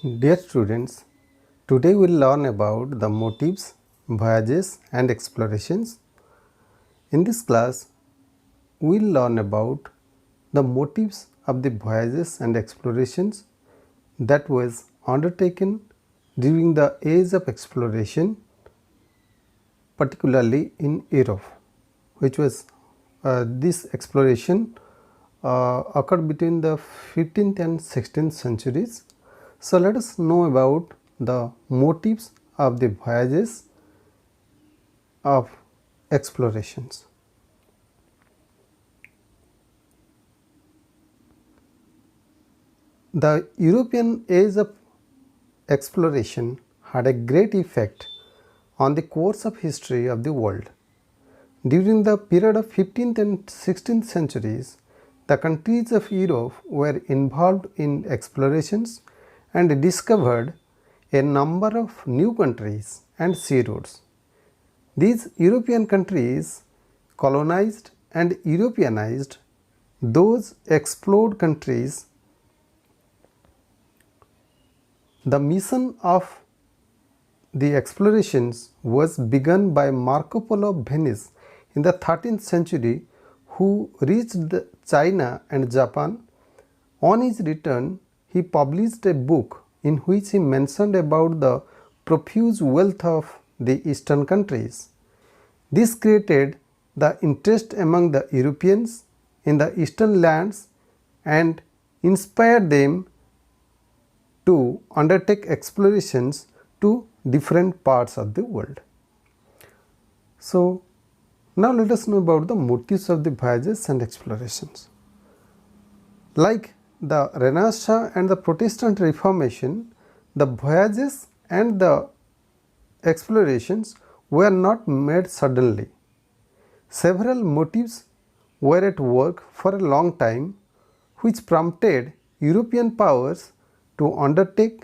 Dear students, today we will learn about the motives, voyages and explorations. In this class, we will learn about the motives of the voyages and explorations that was undertaken during the age of exploration, particularly in Europe, which was this exploration occurred between the 15th and 16th centuries. So, let us know about the motives of the voyages of explorations. The European age of exploration had a great effect on the course of history of the world. During the period of 15th and 16th centuries, the countries of Europe were involved in explorations and discovered a number of new countries and sea routes. These European countries colonized and Europeanized those explored countries. The mission of the explorations was begun by Marco Polo of Venice in the 13th century, who reached China and Japan. On his return, he published a book in which he mentioned about the profuse wealth of the eastern countries. This created the interest among the Europeans in the eastern lands and inspired them to undertake explorations to different parts of the world. So, now let us know about the motives of the voyages and explorations. Like the Renaissance and the Protestant Reformation, the voyages and the explorations were not made suddenly. Several motives were at work for a long time, which prompted European powers to undertake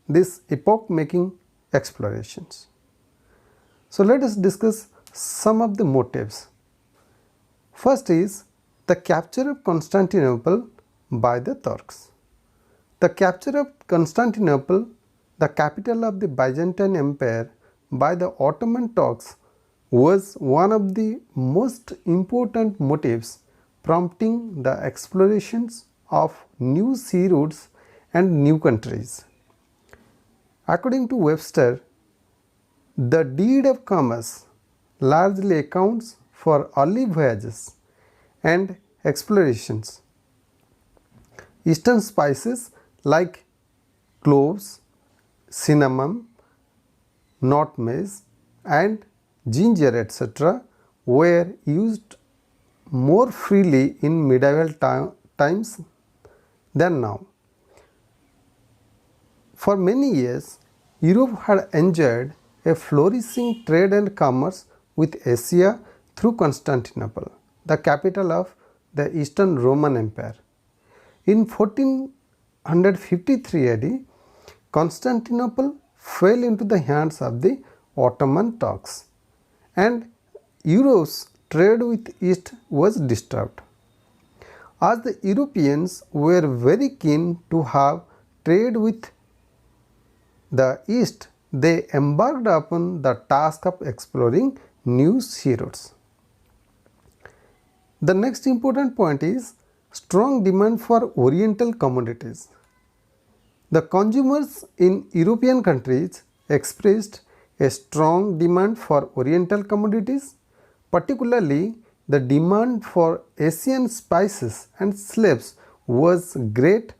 these epoch-making explorations. So, let us discuss some of the motives. First is the capture of Constantinople by the Turks. The capture of Constantinople, the capital of the Byzantine Empire, by the Ottoman Turks was one of the most important motives prompting the explorations of new sea routes and new countries. According to Webster, the deed of commerce largely accounts for early voyages and explorations. Eastern spices like cloves, cinnamon, nutmeg and ginger etc. were used more freely in medieval times than now. For many years, Europe had enjoyed a flourishing trade and commerce with Asia through Constantinople, the capital of the Eastern Roman Empire. In 1453 AD, Constantinople fell into the hands of the Ottoman Turks and Europe's trade with East was disturbed. As the Europeans were very keen to have trade with the East, they embarked upon the task of exploring new sea routes. The next important point is strong demand for Oriental commodities. The consumers in European countries expressed a strong demand for Oriental commodities, particularly the demand for Asian spices and slaves was great,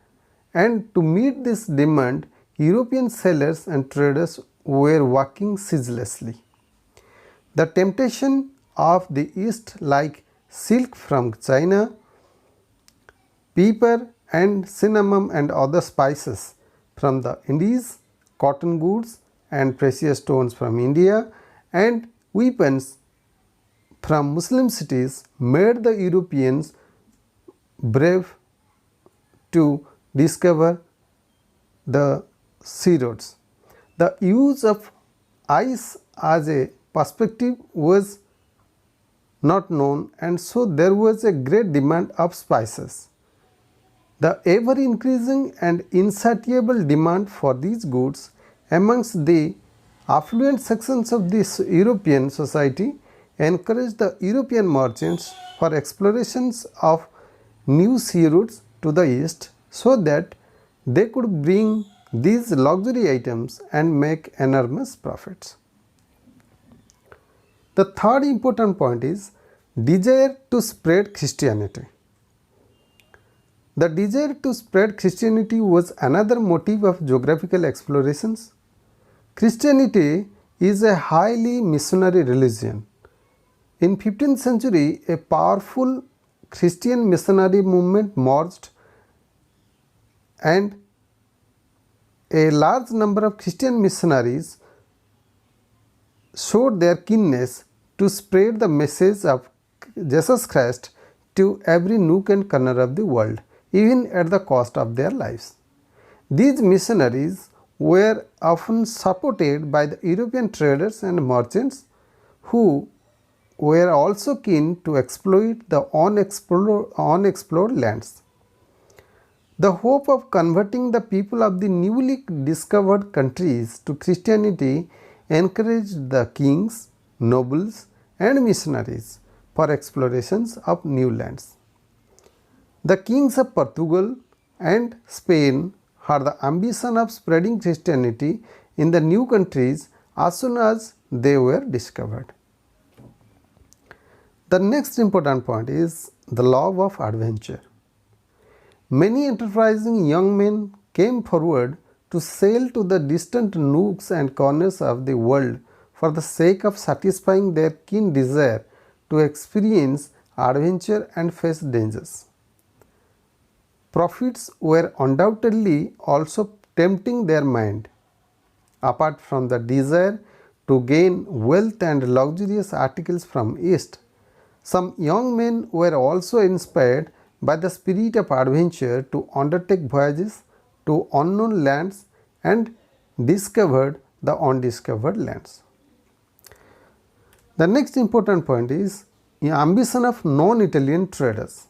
and to meet this demand, European sailors and traders were working ceaselessly. The temptation of the East, like silk from China, pepper and cinnamon and other spices from the Indies, cotton goods and precious stones from India, and weapons from Muslim cities made the Europeans brave to discover the sea routes. The use of ice as a perspective was not known, and so there was a great demand of spices. The ever increasing and insatiable demand for these goods amongst the affluent sections of this European society encouraged the European merchants for explorations of new sea routes to the east so that they could bring these luxury items and make enormous profits. The third important point is desire to spread Christianity. The desire to spread Christianity was another motive of geographical explorations. Christianity is a highly missionary religion. In 15th century, a powerful Christian missionary movement emerged and a large number of Christian missionaries showed their keenness to spread the message of Jesus Christ to every nook and corner of the world, even at the cost of their lives. These missionaries were often supported by the European traders and merchants who were also keen to exploit the unexplored lands. The hope of converting the people of the newly discovered countries to Christianity encouraged the kings, nobles, and missionaries for explorations of new lands. The kings of Portugal and Spain had the ambition of spreading Christianity in the new countries as soon as they were discovered. The next important point is the love of adventure. Many enterprising young men came forward to sail to the distant nooks and corners of the world for the sake of satisfying their keen desire to experience adventure and face dangers. Profits were undoubtedly also tempting their mind. Apart from the desire to gain wealth and luxurious articles from East, some young men were also inspired by the spirit of adventure to undertake voyages to unknown lands and discovered the undiscovered lands. The next important point is the ambition of non-Italian traders.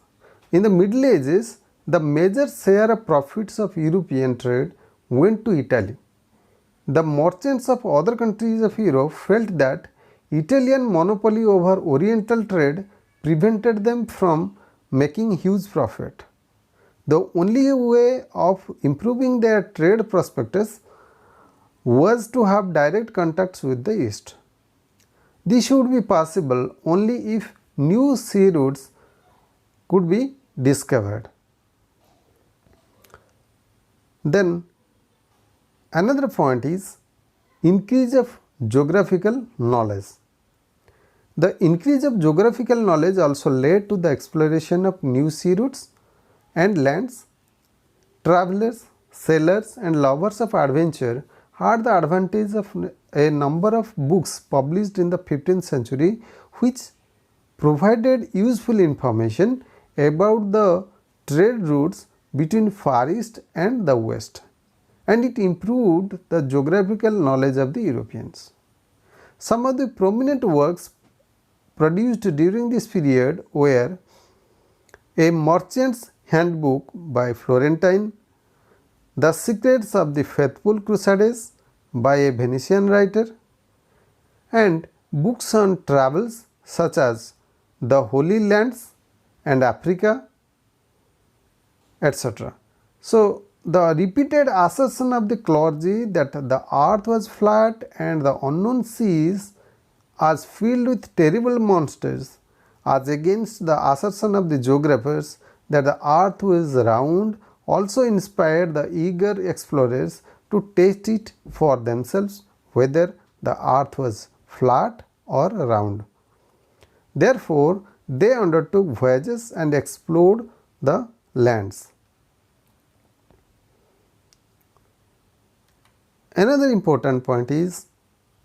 In the Middle Ages, the major share of profits of European trade went to Italy. The merchants of other countries of Europe felt that Italian monopoly over Oriental trade prevented them from making huge profit. The only way of improving their trade prospectus was to have direct contacts with the East. This would be possible only if new sea routes could be discovered. Then another point is increase of geographical knowledge. The increase of geographical knowledge also led to the exploration of new sea routes and lands. Travelers, sailors and lovers of adventure had the advantage of a number of books published in the 15th century which provided useful information about the trade routes between Far East and the West, and it improved the geographical knowledge of the Europeans. Some of the prominent works produced during this period were A Merchant's Handbook by Florentine, The Secrets of the Faithful Crusades by a Venetian writer, and books on travels such as The Holy Lands and Africa, etc. So, the repeated assertion of the clergy that the earth was flat and the unknown seas as filled with terrible monsters, as against the assertion of the geographers that the earth was round, also inspired the eager explorers to test it for themselves whether the earth was flat or round. Therefore, they undertook voyages and explored the lands. Another important point is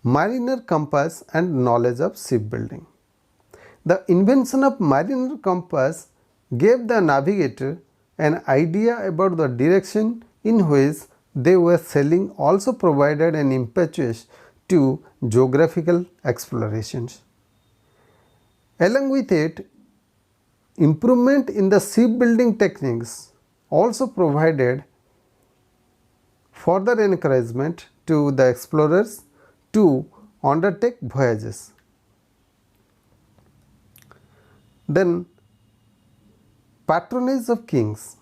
mariner compass and knowledge of shipbuilding. The invention of mariner compass gave the navigator an idea about the direction in which they were sailing, also provided an impetus to geographical explorations. Along with it, improvement in the shipbuilding techniques also provided further encouragement to the explorers to undertake voyages. Then patronage of kings.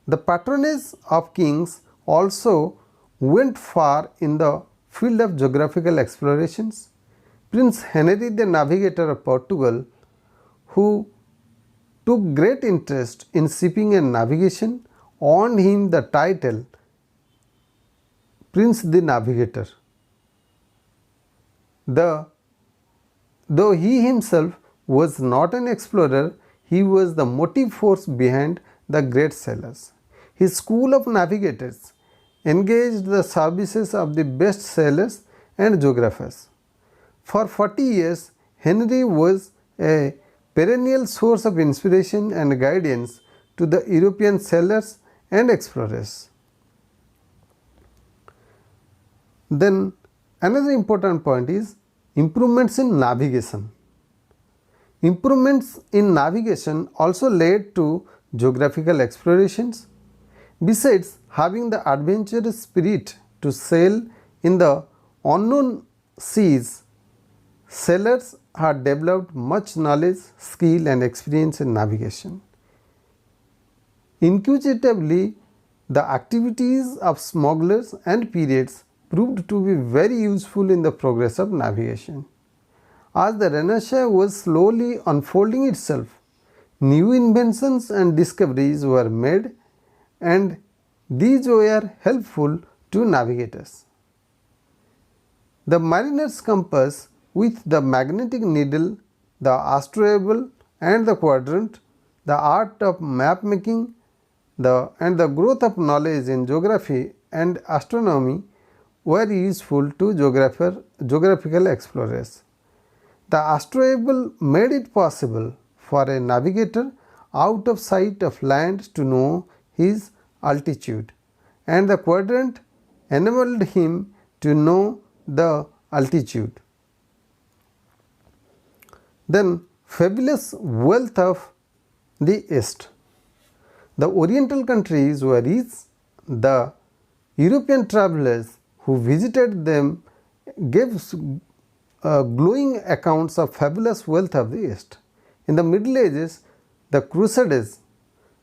The patronage of kings also went far in the field of geographical explorations. Prince Henry the Navigator of Portugal, who took great interest in shipping and navigation, earned him the title Prince the Navigator. Though he himself was not an explorer, he was the motive force behind the great sailors. His school of navigators engaged the services of the best sailors and geographers. For 40 years, Henry was a perennial source of inspiration and guidance to the European sailors and explorers. Then another important point is improvements in navigation. Improvements in navigation also led to geographical explorations. Besides having the adventurous spirit to sail in the unknown seas, sailors had developed much knowledge, skill and experience in navigation. Inquisitively, the activities of smugglers and pirates proved to be very useful in the progress of navigation. As the Renaissance was slowly unfolding itself, new inventions and discoveries were made, and these were helpful to navigators. The mariner's compass with the magnetic needle, the astrolabe and the quadrant, the art of map making, and the growth of knowledge in geography and astronomy were useful to geographical explorers. The astrolabe made it possible for a navigator out of sight of land to know his altitude, and the quadrant enabled him to know the altitude. Then fabulous wealth of the East. The Oriental countries were rich. The European travelers who visited them gave glowing accounts of fabulous wealth of the East. In the Middle Ages, the Crusades,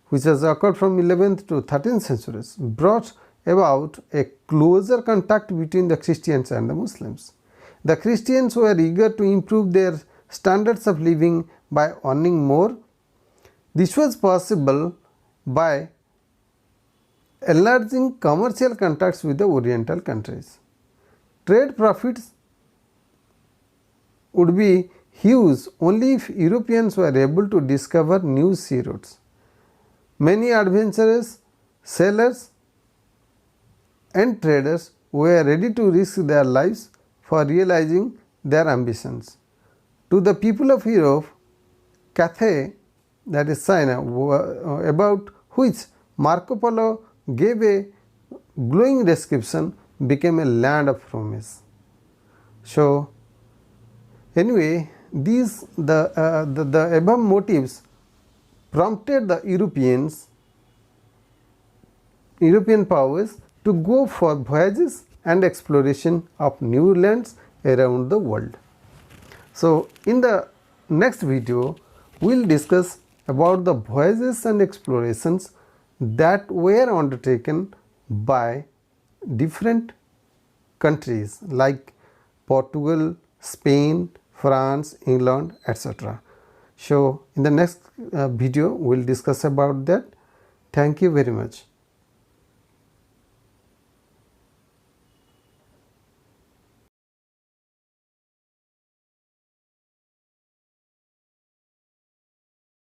which has occurred from 11th to 13th centuries, brought about a closer contact between the Christians and the Muslims. The Christians were eager to improve their standards of living by earning more. This was possible by enlarging commercial contacts with the Oriental countries. Trade profits would be huge only if Europeans were able to discover new sea routes. Many adventurous sailors and traders were ready to risk their lives for realizing their ambitions. To the people of Europe, Cathay, that is China, about which Marco Polo gave a glowing description, became a land of promise. So anyway, the above motives prompted the European powers to go for voyages and exploration of new lands around the world. So in the next video, we will discuss about the voyages and explorations that were undertaken by different countries like Portugal, Spain, France, England, etc. So in the next video, we will discuss about that. Thank you very much.